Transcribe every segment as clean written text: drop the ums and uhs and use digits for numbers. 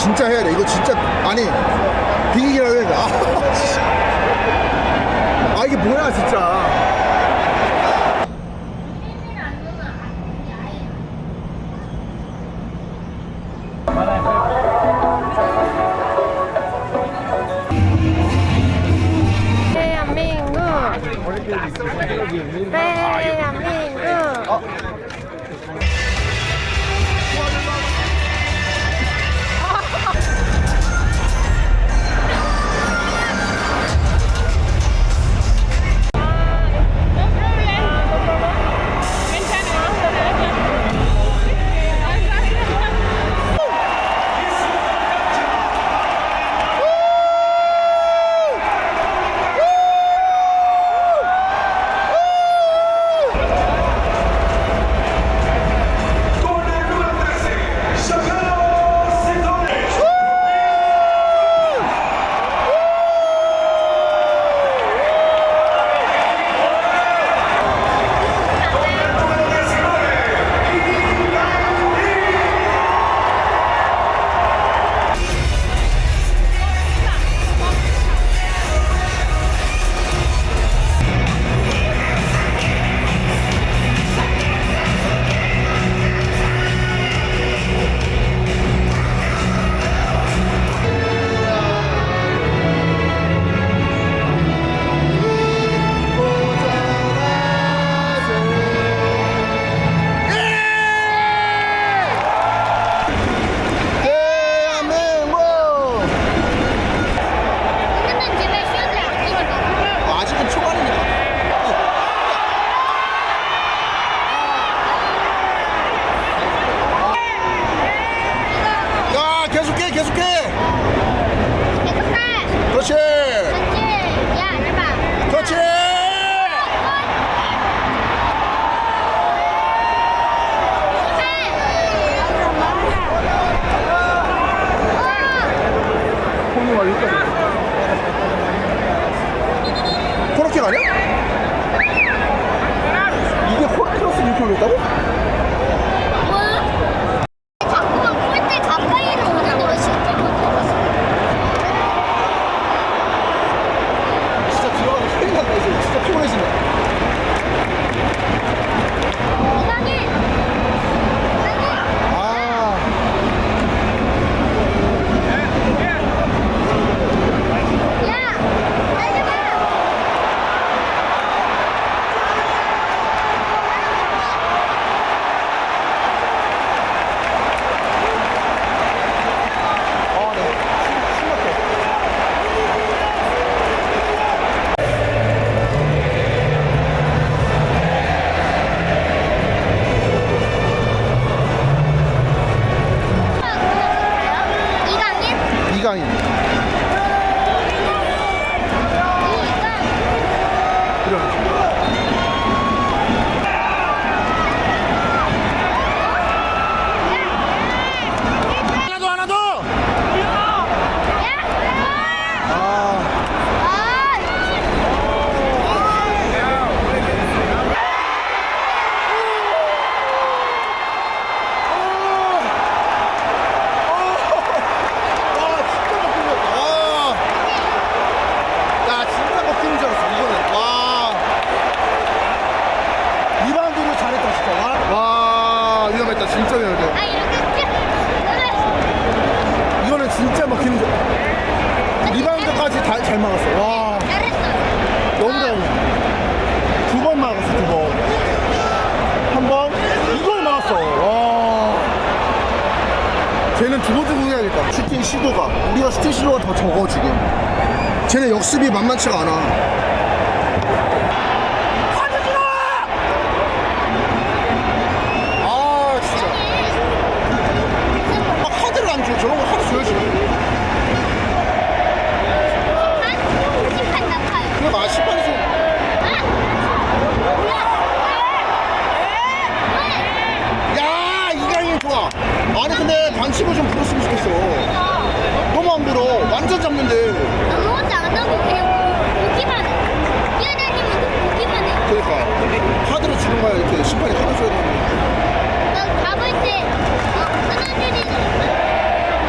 진짜 해야 돼. 이거 진짜 아니 비기기라고 해야 돼. 아 이게 뭐야 진짜. 대한민국 대한민국 그렇지. 야, 해봐. 그렇지. 코너킥 아니야? 이게 코너킥 이렇게 올렸다고? 뭐야? 자꾸만 골대 가까이로 오는데 왜 실제 못하겠어? 진짜 들어가서 소리 난다 이제. 진짜 피곤해지네. 이강인! 아. 야! 빨리 봐! 아, 네. 심각해. 이강인? 이강인. 이런. 하나 더, 하나 더. 아. 진짜 먹히는 줄 알았어 이거는. 와 리바운드를 잘했다 진짜. 와 위험했다 진짜 위험했다. 아, 이렇게 이거는 진짜 먹히는 줄 리바운드까지 다 잘 막았어. 와 잘했어. 너무 잘했어. 두 번 막았어 두 번. 한 번 이걸 막았어. 와 쟤는 두 번째 공해야겠다. 슈팅 시도가 우리가 슈팅 시도가 더 적어 지금. 쟤네 역습이 만만치가 않아. 아 진짜. 아 카드를 안 줘. 저런 거 카드 줘야지. 심판 나빠요. 그래 마 심판이 좀. 야 이강인 좋아. 아니 근데 반칙을 좀 불었으면 좋겠어. 너무 안 불어. 완전 잡는데. 아무것도 안 하고 그냥 보기만 해. 뛰어다니면서 보기만 해. 그러니까 카드를 주는 거야. 이렇게 심판이 카드 줘야 되는데. 난 가볼 때, 하나들이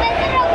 뺏으려고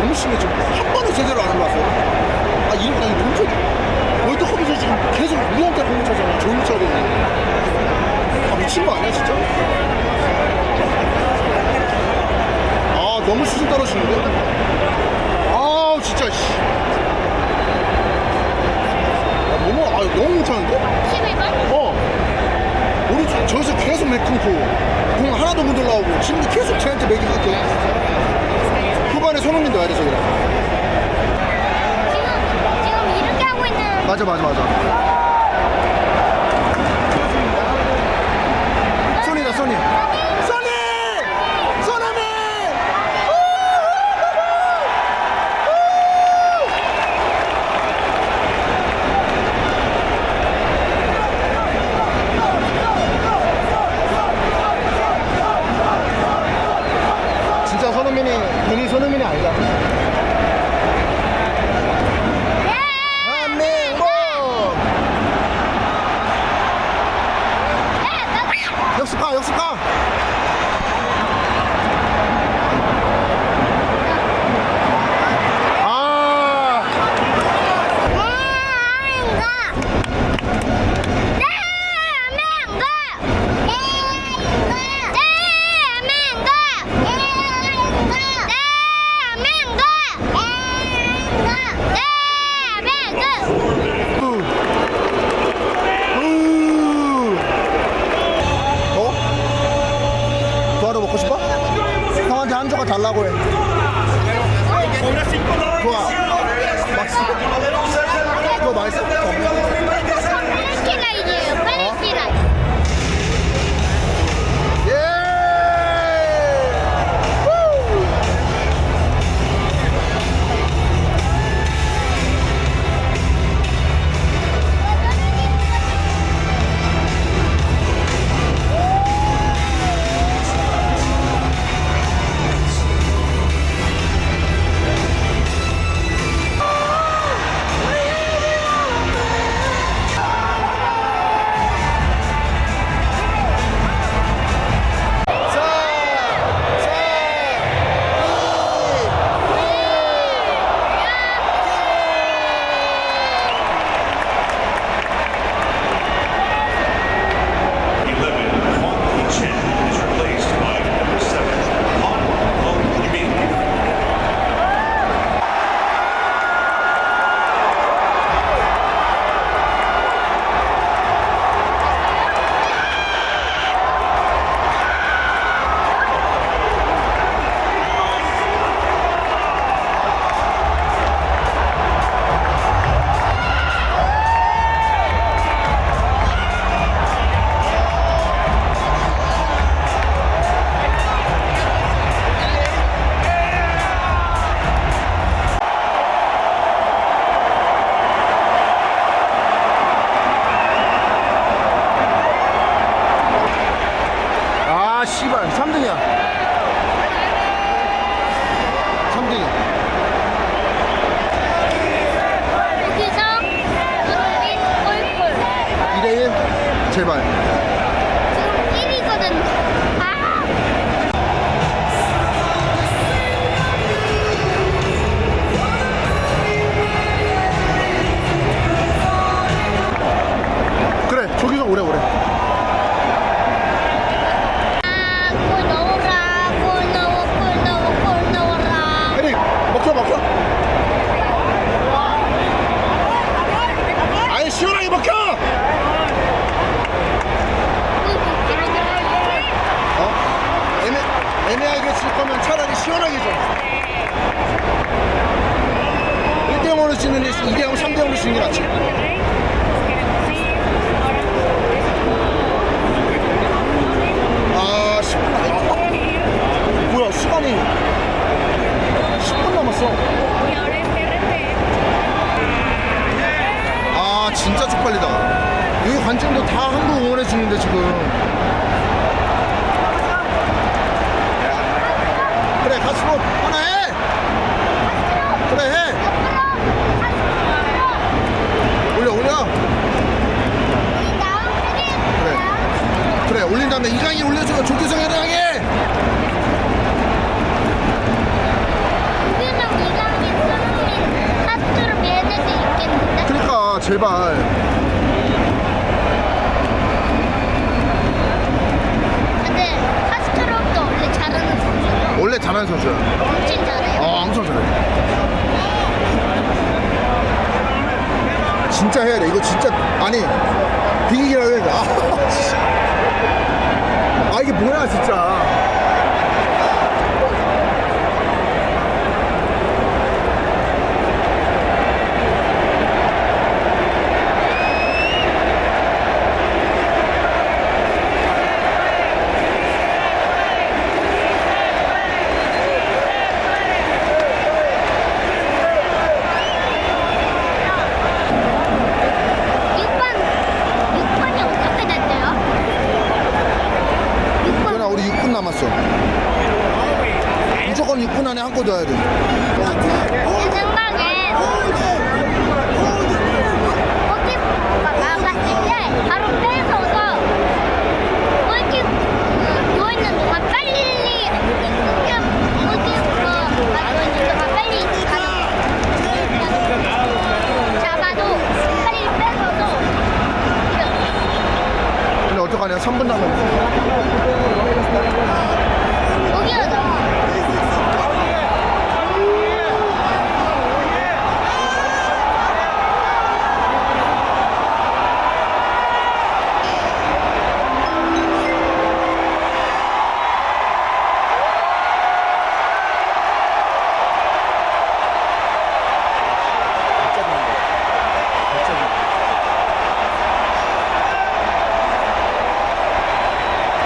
너무 심해. 지금 한 번도 제대로 안 올라왔어. 아, 이런 거 아니, 동철. 월드컵에서 지금 계속 우리한테 공을 차잖아. 좋은 차야 되는데. 아, 미친 거 아니야, 진짜? 아, 너무 수준 떨어지는데? 아우, 진짜, 씨. 너무 못 차는데? 11번? 우리 저기서 계속 맥끊고 공 하나도 못 올라오고 지금 계속 쟤한테 맥이 같아. 후반에 손흥민 넣어야 돼, 저기라. 지금 이렇게 하고 있는. 맞아. 소니다, 소니. 소나미! 진짜 손흥민이 괜히 손흥민이 아니다. 대한민국! 역습가! 아! 도와도 먹고 싶어? 형한테 한 조각 달라고 해. 좋아. 맛있어? 이거 맛있어? 팔레스티나이즈예요. 팔레스티나이즈. 예! 아, 씨발. 3등이야. 3등이야. 여기서 손흥민 골골. 2대1. 제발. 지금 1위거든. 아! 그래, 저기서 오래. 골 넣어라. 골 넣어라. 헤딩! 먹혀. 아니, 시원하게 먹혀! 애매하게 칠 거면 차라리 시원하게 좀. 1대0으로 치는 게 2대0, 3대0으로 치는 게 낫지. 아, 10분. 뭐야, 시간이 10분 남았어. 아, 진짜 쪽팔리다. 여기 관중도 다 한국 응원해 주는데 지금. 그래, 가스로 하나 해. 그래, 해. 올려. 그래, 올린 다음에 이강인 올려줘. 조규성 해당해. 조규성 이강 제발. 근데 카스트롭도 원래 잘하는 선수죠. 원래 잘하는 선수야. 엄청 잘해요. 엄청 잘해. 진짜 해야 돼. 이거 진짜 아니 비기기라고 해야 돼. 진짜. 이게 뭐야 진짜. 육번이 어떻게 됐대요? 그러나 우리 6분 남았어. 무조건 6분 안에 한 골 넣어야 돼. 내 생각엔 골키퍼가 나갔을 때 바로 뺏어서 골키퍼 누워있는 동안 빨리 골키퍼가 누워있는 동안 빨리 가는 잡아도 빨리 뺏어서 근데 어떡하냐 3분 남았어. 여기가 나와.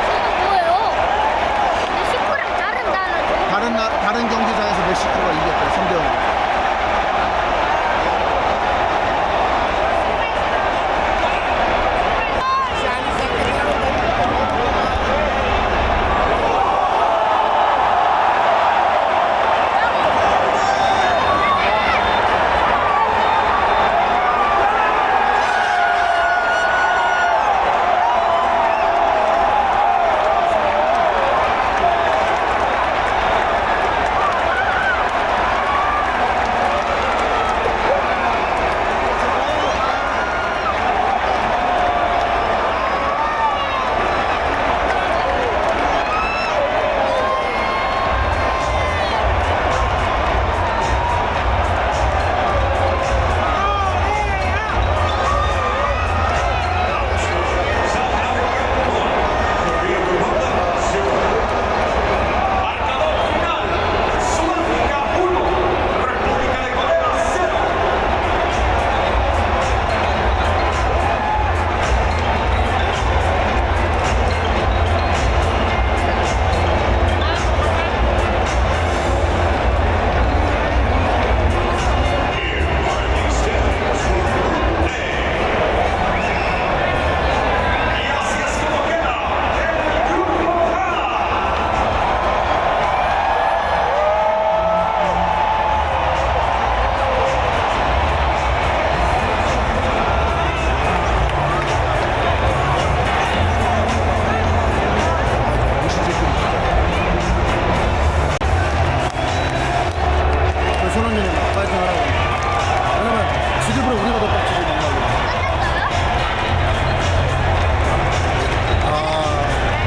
저거 뭐예요? 멕시코랑 다른 경기장에서 멕시코가 이겼대 3대0. 손흥민이 막 파이팅 하라고. 왜냐면 지금으로 우리가 더 빡치지 뭔가로.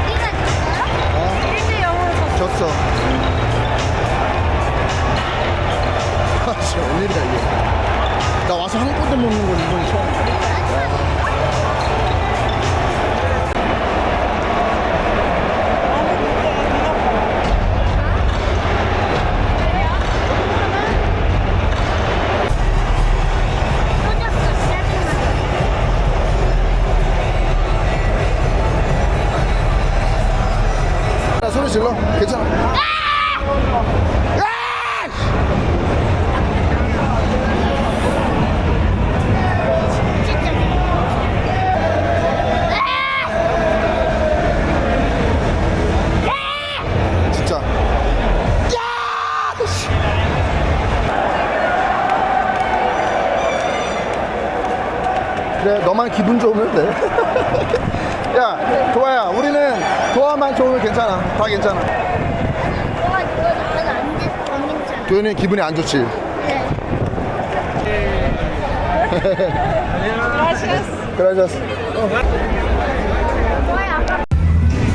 우리가 졌어요? 1대0으로 졌어. 진짜 웬일이야 이게. 나 와서 한 골도 못 넣는 건 이번이 처음이야. 소리 질러. 괜찮아. 진짜. 그래, 너만 기분 좋으면 돼. 야, 도아야, 우리는 도아만 좋으면 괜찮아. 다 괜찮아. 와, 이거 저는 안 괜찮아. 도현이 기분이 안 좋지? 네. 그라시아스. 좋아요.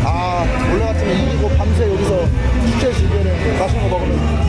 아, 원래 같으면 이기고 밤새 여기서 축제 즐기는 맛있는 거 먹으면